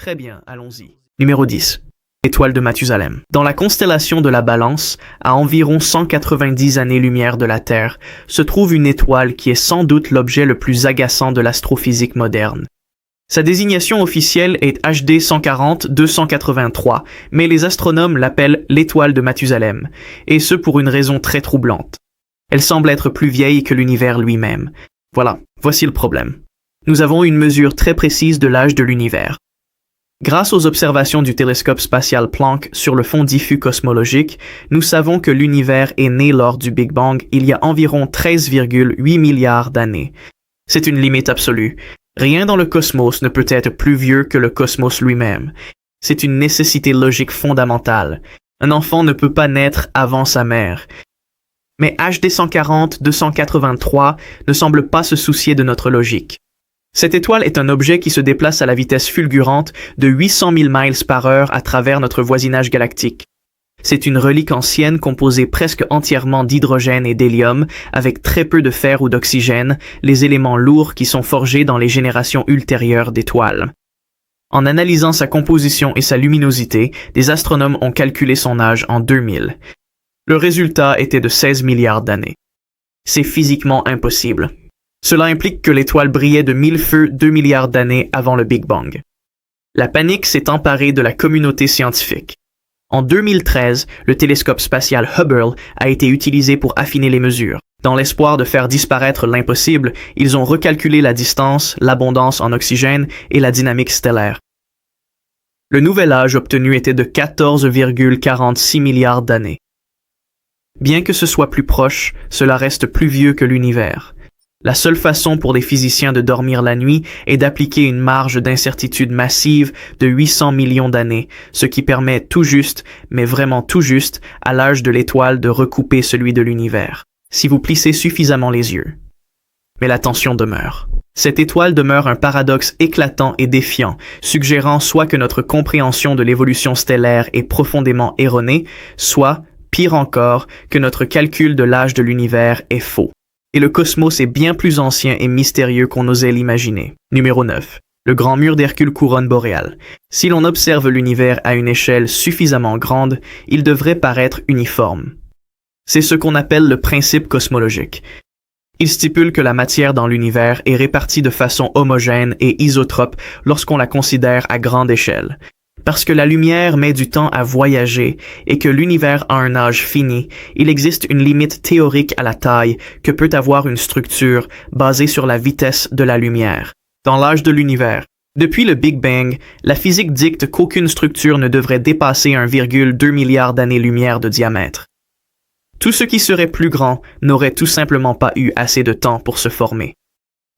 Très bien, allons-y. Numéro 10. Étoile de Mathusalem. Dans la constellation de la Balance, à environ 190 années-lumière de la Terre, se trouve une étoile qui est sans doute l'objet le plus agaçant de l'astrophysique moderne. Sa désignation officielle est HD 140-283, mais les astronomes l'appellent l'étoile de Mathusalem, et ce pour une raison très troublante. Elle semble être plus vieille que l'univers lui-même. Voilà, voici le problème. Nous avons une mesure très précise de l'âge de l'univers. Grâce aux observations du télescope spatial Planck sur le fond diffus cosmologique, nous savons que l'univers est né lors du Big Bang il y a environ 13,8 milliards d'années. C'est une limite absolue. Rien dans le cosmos ne peut être plus vieux que le cosmos lui-même. C'est une nécessité logique fondamentale. Un enfant ne peut pas naître avant sa mère. Mais HD 140-283 ne semble pas se soucier de notre logique. Cette étoile est un objet qui se déplace à la vitesse fulgurante de 800 000 miles par heure à travers notre voisinage galactique. C'est une relique ancienne composée presque entièrement d'hydrogène et d'hélium, avec très peu de fer ou d'oxygène, les éléments lourds qui sont forgés dans les générations ultérieures d'étoiles. En analysant sa composition et sa luminosité, des astronomes ont calculé son âge en 2000. Le résultat était de 16 milliards d'années. C'est physiquement impossible. Cela implique que l'étoile brillait de mille feux 2 milliards d'années avant le Big Bang. La panique s'est emparée de la communauté scientifique. En 2013, le télescope spatial Hubble a été utilisé pour affiner les mesures. Dans l'espoir de faire disparaître l'impossible, ils ont recalculé la distance, l'abondance en oxygène et la dynamique stellaire. Le nouvel âge obtenu était de 14,46 milliards d'années. Bien que ce soit plus proche, cela reste plus vieux que l'univers. La seule façon pour des physiciens de dormir la nuit est d'appliquer une marge d'incertitude massive de 800 millions d'années, ce qui permet tout juste, mais vraiment tout juste, à l'âge de l'étoile de recouper celui de l'univers, si vous plissez suffisamment les yeux. Mais la tension demeure. Cette étoile demeure un paradoxe éclatant et défiant, suggérant soit que notre compréhension de l'évolution stellaire est profondément erronée, soit, pire encore, que notre calcul de l'âge de l'univers est faux. Et le cosmos est bien plus ancien et mystérieux qu'on osait l'imaginer. Numéro 9. Le grand mur d'Hercule couronne boréale. Si l'on observe l'univers à une échelle suffisamment grande, il devrait paraître uniforme. C'est ce qu'on appelle le principe cosmologique. Il stipule que la matière dans l'univers est répartie de façon homogène et isotrope lorsqu'on la considère à grande échelle. Parce que la lumière met du temps à voyager et que l'univers a un âge fini, il existe une limite théorique à la taille que peut avoir une structure basée sur la vitesse de la lumière. Dans l'âge de l'univers, depuis le Big Bang, la physique dicte qu'aucune structure ne devrait dépasser 1,2 milliard d'années-lumière de diamètre. Tout ce qui serait plus grand n'aurait tout simplement pas eu assez de temps pour se former.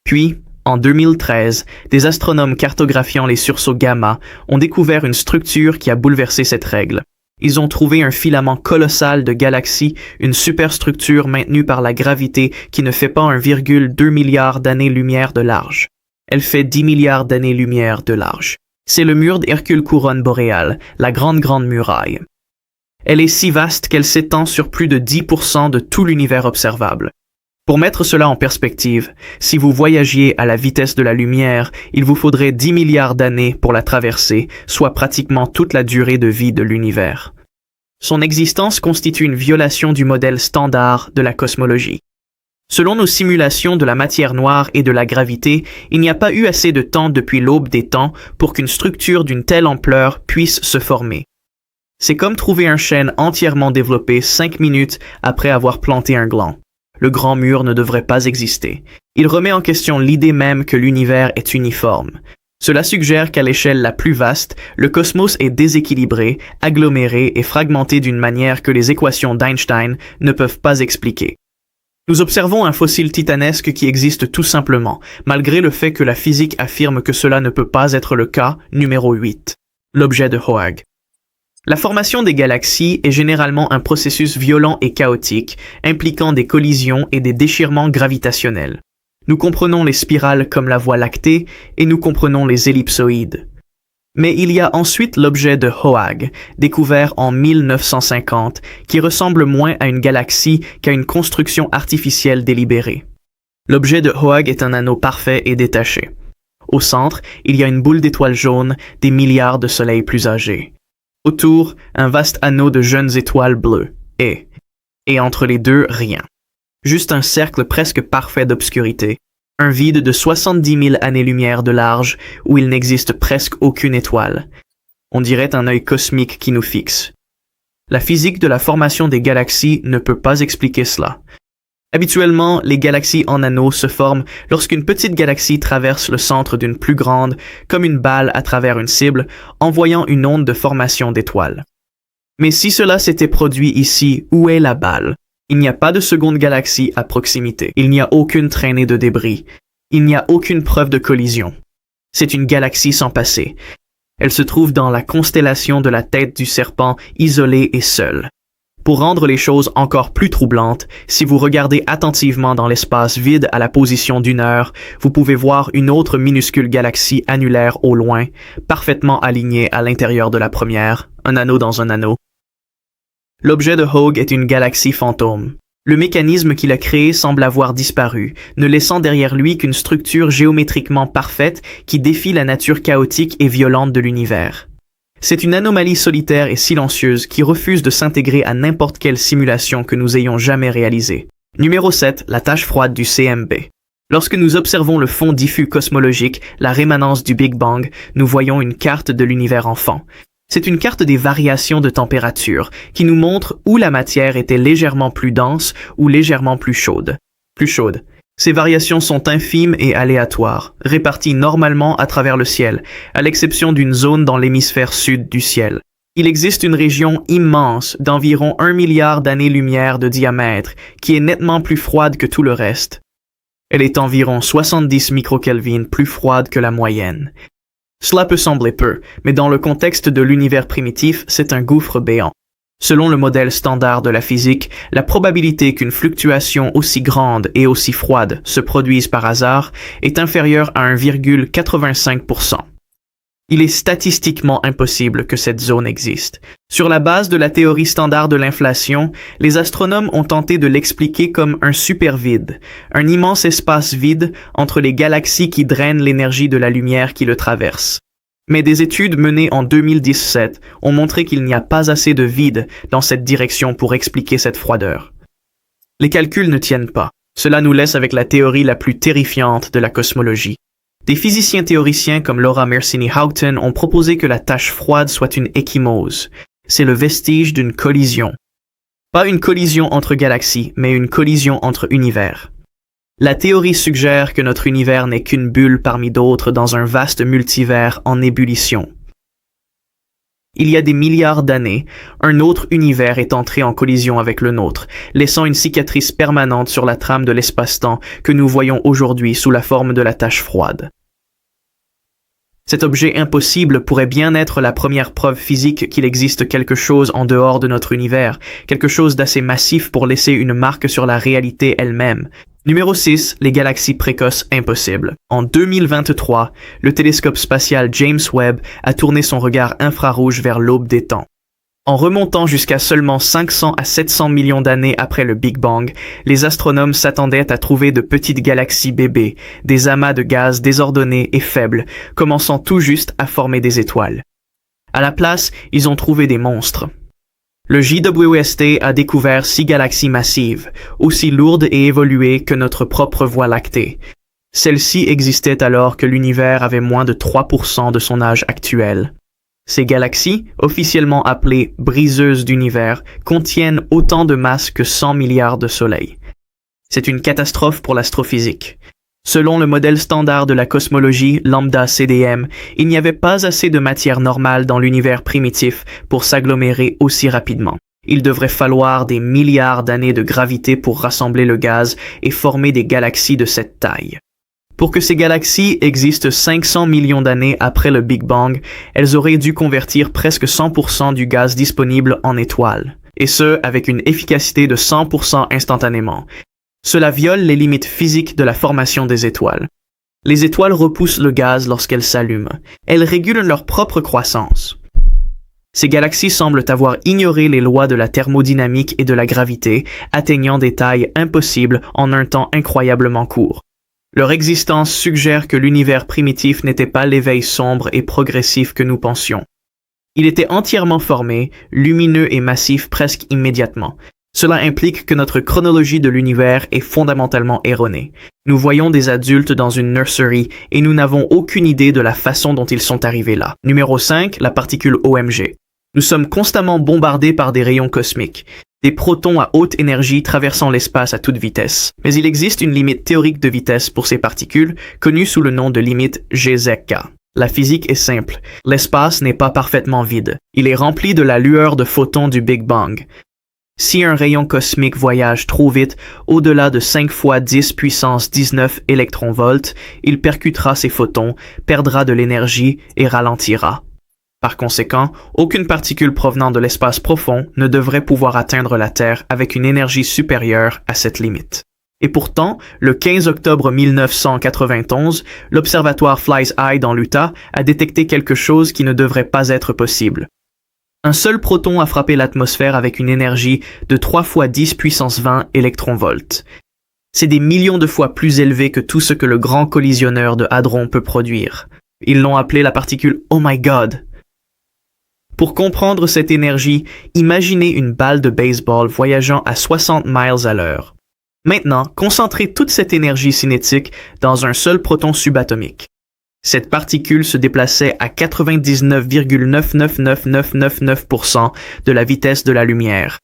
Puis, en 2013, des astronomes cartographiant les sursauts gamma ont découvert une structure qui a bouleversé cette règle. Ils ont trouvé un filament colossal de galaxies, une superstructure maintenue par la gravité qui ne fait pas 1,2 milliard d'années-lumière de large. Elle fait 10 milliards d'années-lumière de large. C'est le mur d'Hercule couronne boréale, la grande muraille. Elle est si vaste qu'elle s'étend sur plus de 10% de tout l'univers observable. Pour mettre cela en perspective, si vous voyagiez à la vitesse de la lumière, il vous faudrait 10 milliards d'années pour la traverser, soit pratiquement toute la durée de vie de l'univers. Son existence constitue une violation du modèle standard de la cosmologie. Selon nos simulations de la matière noire et de la gravité, il n'y a pas eu assez de temps depuis l'aube des temps pour qu'une structure d'une telle ampleur puisse se former. C'est comme trouver un chêne entièrement développé 5 minutes après avoir planté un gland. Le grand mur ne devrait pas exister. Il remet en question l'idée même que l'univers est uniforme. Cela suggère qu'à l'échelle la plus vaste, le cosmos est déséquilibré, aggloméré et fragmenté d'une manière que les équations d'Einstein ne peuvent pas expliquer. Nous observons un fossile titanesque qui existe tout simplement, malgré le fait que la physique affirme que cela ne peut pas être le cas. Numéro 8. L'objet de Oort. La formation des galaxies est généralement un processus violent et chaotique, impliquant des collisions et des déchirements gravitationnels. Nous comprenons les spirales comme la Voie lactée et nous comprenons les ellipsoïdes. Mais il y a ensuite l'objet de Oort, découvert en 1950, qui ressemble moins à une galaxie qu'à une construction artificielle délibérée. L'objet de Oort est un anneau parfait et détaché. Au centre, il y a une boule d'étoiles jaunes, des milliards de soleils plus âgés. Autour, un vaste anneau de jeunes étoiles bleues. Et entre les deux, rien. Juste un cercle presque parfait d'obscurité. Un vide de 70 000 années-lumière de large où il n'existe presque aucune étoile. On dirait un œil cosmique qui nous fixe. La physique de la formation des galaxies ne peut pas expliquer cela. Habituellement, les galaxies en anneaux se forment lorsqu'une petite galaxie traverse le centre d'une plus grande, comme une balle à travers une cible, envoyant une onde de formation d'étoiles. Mais si cela s'était produit ici, où est la balle? Il n'y a pas de seconde galaxie à proximité. Il n'y a aucune traînée de débris. Il n'y a aucune preuve de collision. C'est une galaxie sans passé. Elle se trouve dans la constellation de la tête du serpent, isolée et seule. Pour rendre les choses encore plus troublantes, si vous regardez attentivement dans l'espace vide à la position d'1 heure, vous pouvez voir une autre minuscule galaxie annulaire au loin, parfaitement alignée à l'intérieur de la première, un anneau dans un anneau. L'objet de Hogue est une galaxie fantôme. Le mécanisme qui l'a créé semble avoir disparu, ne laissant derrière lui qu'une structure géométriquement parfaite qui défie la nature chaotique et violente de l'univers. C'est une anomalie solitaire et silencieuse qui refuse de s'intégrer à n'importe quelle simulation que nous ayons jamais réalisée. Numéro 7, la tache froide du CMB. Lorsque nous observons le fond diffus cosmologique, la rémanence du Big Bang, nous voyons une carte de l'univers enfant. C'est une carte des variations de température qui nous montre où la matière était légèrement plus dense ou légèrement plus chaude. Ces variations sont infimes et aléatoires, réparties normalement à travers le ciel, à l'exception d'une zone dans l'hémisphère sud du ciel. Il existe une région immense d'environ 1 milliard d'années-lumière de diamètre qui est nettement plus froide que tout le reste. Elle est environ 70 microkelvin plus froide que la moyenne. Cela peut sembler peu, mais dans le contexte de l'univers primitif, c'est un gouffre béant. Selon le modèle standard de la physique, la probabilité qu'une fluctuation aussi grande et aussi froide se produise par hasard est inférieure à 1,85%. Il est statistiquement impossible que cette zone existe. Sur la base de la théorie standard de l'inflation, les astronomes ont tenté de l'expliquer comme un supervide, un immense espace vide entre les galaxies qui drainent l'énergie de la lumière qui le traverse. Mais des études menées en 2017 ont montré qu'il n'y a pas assez de vide dans cette direction pour expliquer cette froideur. Les calculs ne tiennent pas. Cela nous laisse avec la théorie la plus terrifiante de la cosmologie. Des physiciens théoriciens comme Laura Mersini-Houghton ont proposé que la tache froide soit une échymose. C'est le vestige d'une collision. Pas une collision entre galaxies, mais une collision entre univers. La théorie suggère que notre univers n'est qu'une bulle parmi d'autres dans un vaste multivers en ébullition. Il y a des milliards d'années, un autre univers est entré en collision avec le nôtre, laissant une cicatrice permanente sur la trame de l'espace-temps que nous voyons aujourd'hui sous la forme de la tache froide. Cet objet impossible pourrait bien être la première preuve physique qu'il existe quelque chose en dehors de notre univers, quelque chose d'assez massif pour laisser une marque sur la réalité elle-même. Numéro 6, les galaxies précoces impossibles. En 2023, le télescope spatial James Webb a tourné son regard infrarouge vers l'aube des temps. En remontant jusqu'à seulement 500 à 700 millions d'années après le Big Bang, les astronomes s'attendaient à trouver de petites galaxies bébés, des amas de gaz désordonnés et faibles, commençant tout juste à former des étoiles. À la place, ils ont trouvé des monstres. Le JWST a découvert 6 galaxies massives, aussi lourdes et évoluées que notre propre Voie lactée. Celles-ci existaient alors que l'univers avait moins de 3% de son âge actuel. Ces galaxies, officiellement appelées briseuses d'univers, contiennent autant de masse que 100 milliards de soleils. C'est une catastrophe pour l'astrophysique. Selon le modèle standard de la cosmologie lambda CDM, il n'y avait pas assez de matière normale dans l'univers primitif pour s'agglomérer aussi rapidement. Il devrait falloir des milliards d'années de gravité pour rassembler le gaz et former des galaxies de cette taille. Pour que ces galaxies existent 500 millions d'années après le Big Bang, elles auraient dû convertir presque 100% du gaz disponible en étoiles, et ce, avec une efficacité de 100% instantanément. Cela viole les limites physiques de la formation des étoiles. Les étoiles repoussent le gaz lorsqu'elles s'allument. Elles régulent leur propre croissance. Ces galaxies semblent avoir ignoré les lois de la thermodynamique et de la gravité, atteignant des tailles impossibles en un temps incroyablement court. Leur existence suggère que l'univers primitif n'était pas l'éveil sombre et progressif que nous pensions. Il était entièrement formé, lumineux et massif presque immédiatement. Cela implique que notre chronologie de l'univers est fondamentalement erronée. Nous voyons des adultes dans une nursery et nous n'avons aucune idée de la façon dont ils sont arrivés là. Numéro 5, la particule OMG. Nous sommes constamment bombardés par des rayons cosmiques, des protons à haute énergie traversant l'espace à toute vitesse. Mais il existe une limite théorique de vitesse pour ces particules, connue sous le nom de limite GZK. La physique est simple. L'espace n'est pas parfaitement vide. Il est rempli de la lueur de photons du Big Bang. Si un rayon cosmique voyage trop vite, au-delà de 5 fois 10 puissance 19 électronvolts, il percutera ces photons, perdra de l'énergie et ralentira. Par conséquent, aucune particule provenant de l'espace profond ne devrait pouvoir atteindre la Terre avec une énergie supérieure à cette limite. Et pourtant, le 15 octobre 1991, l'observatoire Fly's Eye dans l'Utah a détecté quelque chose qui ne devrait pas être possible. Un seul proton a frappé l'atmosphère avec une énergie de 3 fois 10 puissance 20 électronvolts. C'est des millions de fois plus élevé que tout ce que le grand collisionneur de hadron peut produire. Ils l'ont appelé la particule « Oh my God ». Pour comprendre cette énergie, imaginez une balle de baseball voyageant à 60 miles à l'heure. Maintenant, concentrez toute cette énergie cinétique dans un seul proton subatomique. Cette particule se déplaçait à 99,999999% de la vitesse de la lumière.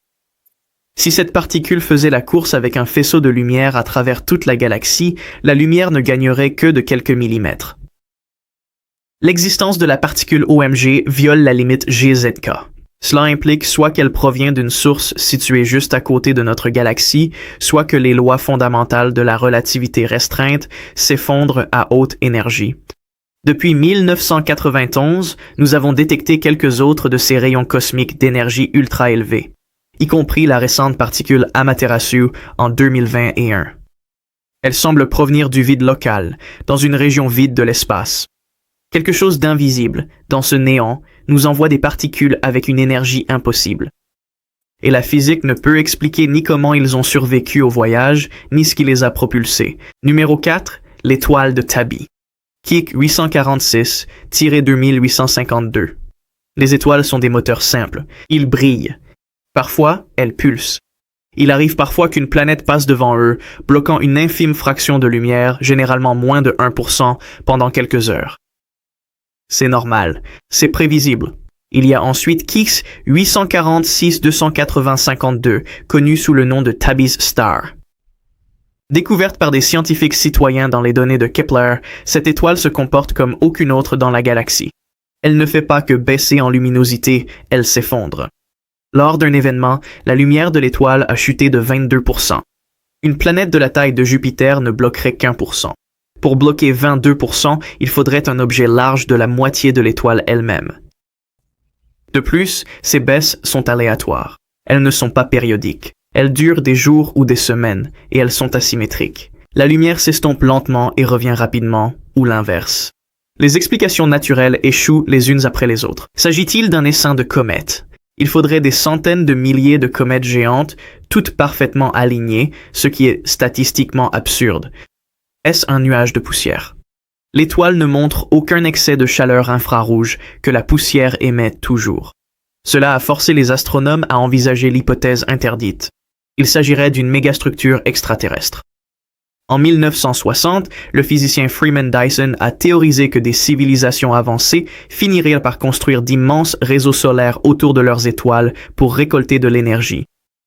Si cette particule faisait la course avec un faisceau de lumière à travers toute la galaxie, la lumière ne gagnerait que de quelques millimètres. L'existence de la particule OMG viole la limite GZK. Cela implique soit qu'elle provient d'une source située juste à côté de notre galaxie, soit que les lois fondamentales de la relativité restreinte s'effondrent à haute énergie. Depuis 1991, nous avons détecté quelques autres de ces rayons cosmiques d'énergie ultra élevée, y compris la récente particule Amaterasu en 2021. Elle semble provenir du vide local, dans une région vide de l'espace. Quelque chose d'invisible, dans ce néant, nous envoie des particules avec une énergie impossible. Et la physique ne peut expliquer ni comment ils ont survécu au voyage, ni ce qui les a propulsés. Numéro 4, l'étoile de Tabi. Keck 846-2852. Les étoiles sont des moteurs simples. Ils brillent. Parfois, elles pulsent. Il arrive parfois qu'une planète passe devant eux, bloquant une infime fraction de lumière, généralement moins de 1%, pendant quelques heures. C'est normal. C'est prévisible. Il y a ensuite Keck 846-280-52, connu sous le nom de Tabi's Star. Découverte par des scientifiques citoyens dans les données de Kepler, cette étoile se comporte comme aucune autre dans la galaxie. Elle ne fait pas que baisser en luminosité, elle s'effondre. Lors d'un événement, la lumière de l'étoile a chuté de 22%. Une planète de la taille de Jupiter ne bloquerait qu'1%. Pour bloquer 22%, il faudrait un objet large de la moitié de l'étoile elle-même. De plus, ces baisses sont aléatoires. Elles ne sont pas périodiques. Elles durent des jours ou des semaines, et elles sont asymétriques. La lumière s'estompe lentement et revient rapidement, ou l'inverse. Les explications naturelles échouent les unes après les autres. S'agit-il d'un essaim de comètes? Il faudrait des centaines de milliers de comètes géantes, toutes parfaitement alignées, ce qui est statistiquement absurde. Est-ce un nuage de poussière? L'étoile ne montre aucun excès de chaleur infrarouge que la poussière émet toujours. Cela a forcé les astronomes à envisager l'hypothèse interdite. Il s'agirait d'une mégastructure extraterrestre. En 1960, le physicien Freeman Dyson a théorisé que des civilisations avancées finiraient par construire d'immenses réseaux solaires autour de leurs étoiles pour récolter de l'énergie.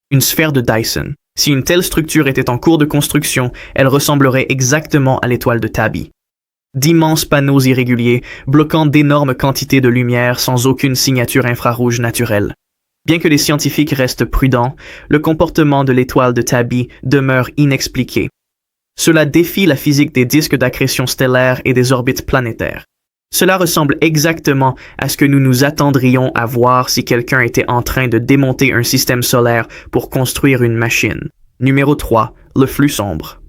Une sphère de Dyson. Si une telle structure était en cours de construction, elle ressemblerait exactement à l'étoile de Tabi. D'immenses panneaux irréguliers, bloquant d'énormes quantités de lumière sans aucune signature infrarouge naturelle. Bien que les scientifiques restent prudents, le comportement de l'étoile de Tabi demeure inexpliqué. Cela défie la physique des disques d'accrétion stellaire et des orbites planétaires. Cela ressemble exactement à ce que nous nous attendrions à voir si quelqu'un était en train de démonter un système solaire pour construire une machine. Numéro 3. Le flux sombre.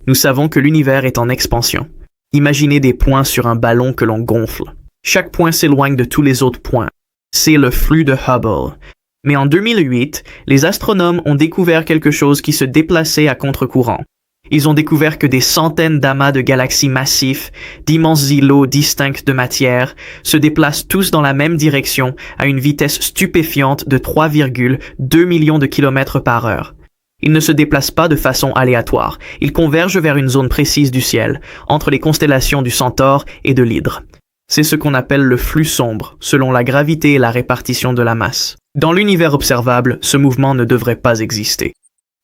Nous savons que l'univers est en expansion. Imaginez des points sur un ballon que l'on gonfle. Chaque point s'éloigne de tous les autres points. C'est le flux de Hubble. Mais en 2008, les astronomes ont découvert quelque chose qui se déplaçait à contre-courant. Ils ont découvert que des centaines d'amas de galaxies massifs, d'immenses îlots distincts de matière, se déplacent tous dans la même direction à une vitesse stupéfiante de 3,2 millions de kilomètres par heure. Ils ne se déplacent pas de façon aléatoire, ils convergent vers une zone précise du ciel, entre les constellations du Centaure et de l'Hydre. C'est ce qu'on appelle le flux sombre, selon la gravité et la répartition de la masse. Dans l'univers observable, ce mouvement ne devrait pas exister.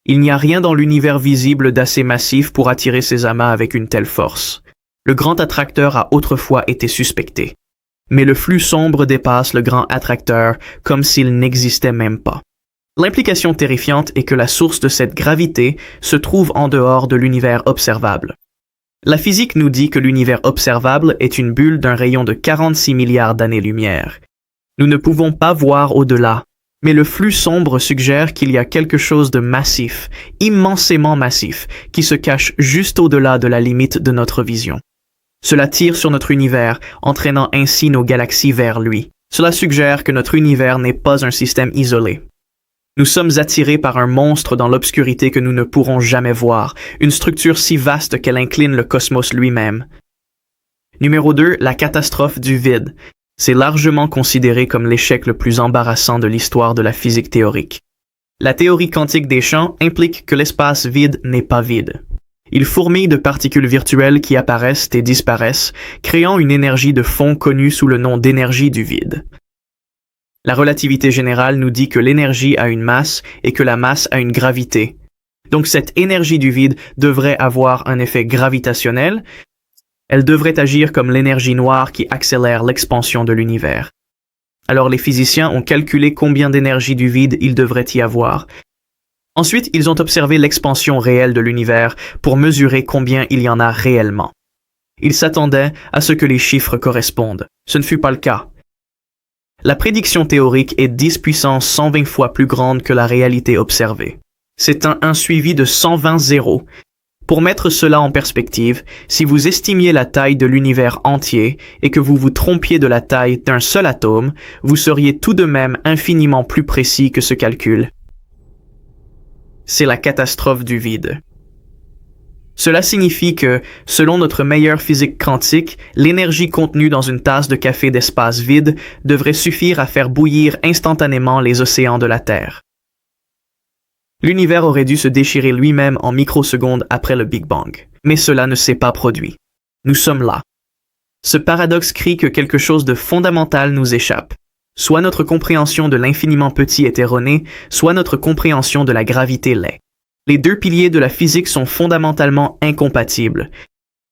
Il n'y a rien dans l'univers visible d'assez massif pour attirer ces amas avec une telle force. Le grand attracteur a autrefois été suspecté. Mais le flux sombre dépasse le grand attracteur comme s'il n'existait même pas. L'implication terrifiante est que la source de cette gravité se trouve en dehors de l'univers observable. La physique nous dit que l'univers observable est une bulle d'un rayon de 46 milliards d'années-lumière. Nous ne pouvons pas voir au-delà. Mais le flux sombre suggère qu'il y a quelque chose de massif, immensément massif, qui se cache juste au-delà de la limite de notre vision. Cela tire sur notre univers, entraînant ainsi nos galaxies vers lui. Cela suggère que notre univers n'est pas un système isolé. Nous sommes attirés par un monstre dans l'obscurité que nous ne pourrons jamais voir, une structure si vaste qu'elle incline le cosmos lui-même. Numéro 2, la catastrophe du vide. C'est largement considéré comme l'échec le plus embarrassant de l'histoire de la physique théorique. La théorie quantique des champs implique que l'espace vide n'est pas vide. Il fourmille de particules virtuelles qui apparaissent et disparaissent, créant une énergie de fond connue sous le nom d'énergie du vide. La relativité générale nous dit que l'énergie a une masse et que la masse a une gravité. Donc cette énergie du vide devrait avoir un effet gravitationnel. Elle devrait agir comme l'énergie noire qui accélère l'expansion de l'univers. Alors les physiciens ont calculé combien d'énergie du vide il devrait y avoir. Ensuite, ils ont observé l'expansion réelle de l'univers pour mesurer combien il y en a réellement. Ils s'attendaient à ce que les chiffres correspondent. Ce ne fut pas le cas. La prédiction théorique est 10 puissance 120 fois plus grande que la réalité observée. C'est un suivi de 120 zéros. Pour mettre cela en perspective, si vous estimiez la taille de l'univers entier et que vous vous trompiez de la taille d'un seul atome, vous seriez tout de même infiniment plus précis que ce calcul. C'est la catastrophe du vide. Cela signifie que, selon notre meilleure physique quantique, l'énergie contenue dans une tasse de café d'espace vide devrait suffire à faire bouillir instantanément les océans de la Terre. L'univers aurait dû se déchirer lui-même en microsecondes après le Big Bang. Mais cela ne s'est pas produit. Nous sommes là. Ce paradoxe crie que quelque chose de fondamental nous échappe. Soit notre compréhension de l'infiniment petit est erronée, soit notre compréhension de la gravité l'est. Les deux piliers de la physique sont fondamentalement incompatibles.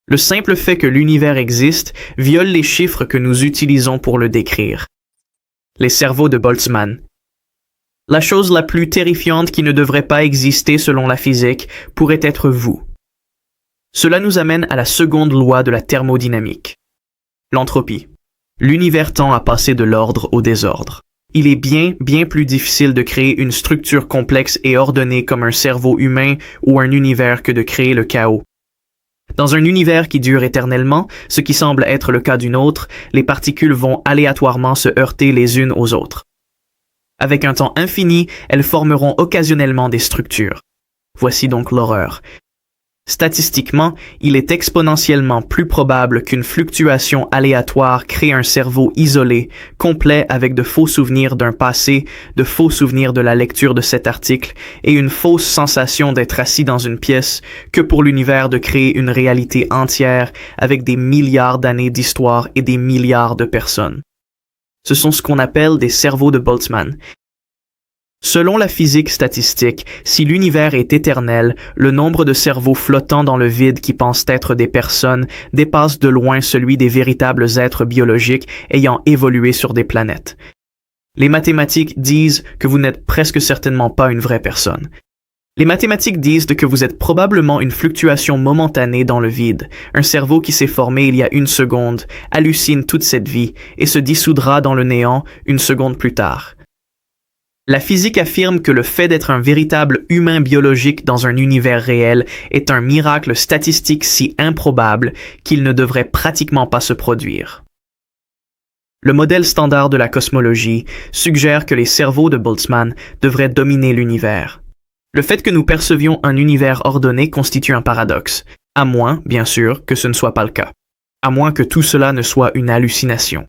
Le simple fait que l'univers existe viole les chiffres que nous utilisons pour le décrire. Les cerveaux de Boltzmann. La chose la plus terrifiante qui ne devrait pas exister selon la physique pourrait être vous. Cela nous amène à la seconde loi de la thermodynamique. L'entropie. L'univers tend à passer de l'ordre au désordre. Il est bien plus difficile de créer une structure complexe et ordonnée comme un cerveau humain ou un univers que de créer le chaos. Dans un univers qui dure éternellement, ce qui semble être le cas d'une autre, les particules vont aléatoirement se heurter les unes aux autres. Avec un temps infini, elles formeront occasionnellement des structures. Voici donc l'horreur. Statistiquement, il est exponentiellement plus probable qu'une fluctuation aléatoire crée un cerveau isolé, complet avec de faux souvenirs d'un passé, de faux souvenirs de la lecture de cet article et une fausse sensation d'être assis dans une pièce, que pour l'univers de créer une réalité entière avec des milliards d'années d'histoire et des milliards de personnes. Ce sont ce qu'on appelle des cerveaux de Boltzmann. Selon la physique statistique, si l'univers est éternel, le nombre de cerveaux flottants dans le vide qui pensent être des personnes dépasse de loin celui des véritables êtres biologiques ayant évolué sur des planètes. Les mathématiques disent que vous n'êtes presque certainement pas une vraie personne. Les mathématiques disent que vous êtes probablement une fluctuation momentanée dans le vide. Un cerveau qui s'est formé il y a une seconde, hallucine toute cette vie et se dissoudra dans le néant une seconde plus tard. La physique affirme que le fait d'être un véritable humain biologique dans un univers réel est un miracle statistique si improbable qu'il ne devrait pratiquement pas se produire. Le modèle standard de la cosmologie suggère que les cerveaux de Boltzmann devraient dominer l'univers. Le fait que nous percevions un univers ordonné constitue un paradoxe, à moins, bien sûr, que ce ne soit pas le cas. À moins que tout cela ne soit une hallucination.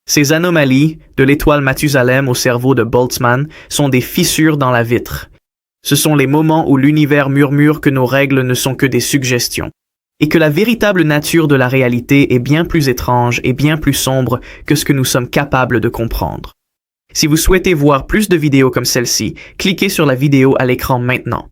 Ces anomalies, de l'étoile Mathusalem au cerveau de Boltzmann, sont des fissures dans la vitre. Ce sont les moments où l'univers murmure que nos règles ne sont que des suggestions, et que la véritable nature de la réalité est bien plus étrange et bien plus sombre que ce que nous sommes capables de comprendre. Si vous souhaitez voir plus de vidéos comme celle-ci, cliquez sur la vidéo à l'écran maintenant.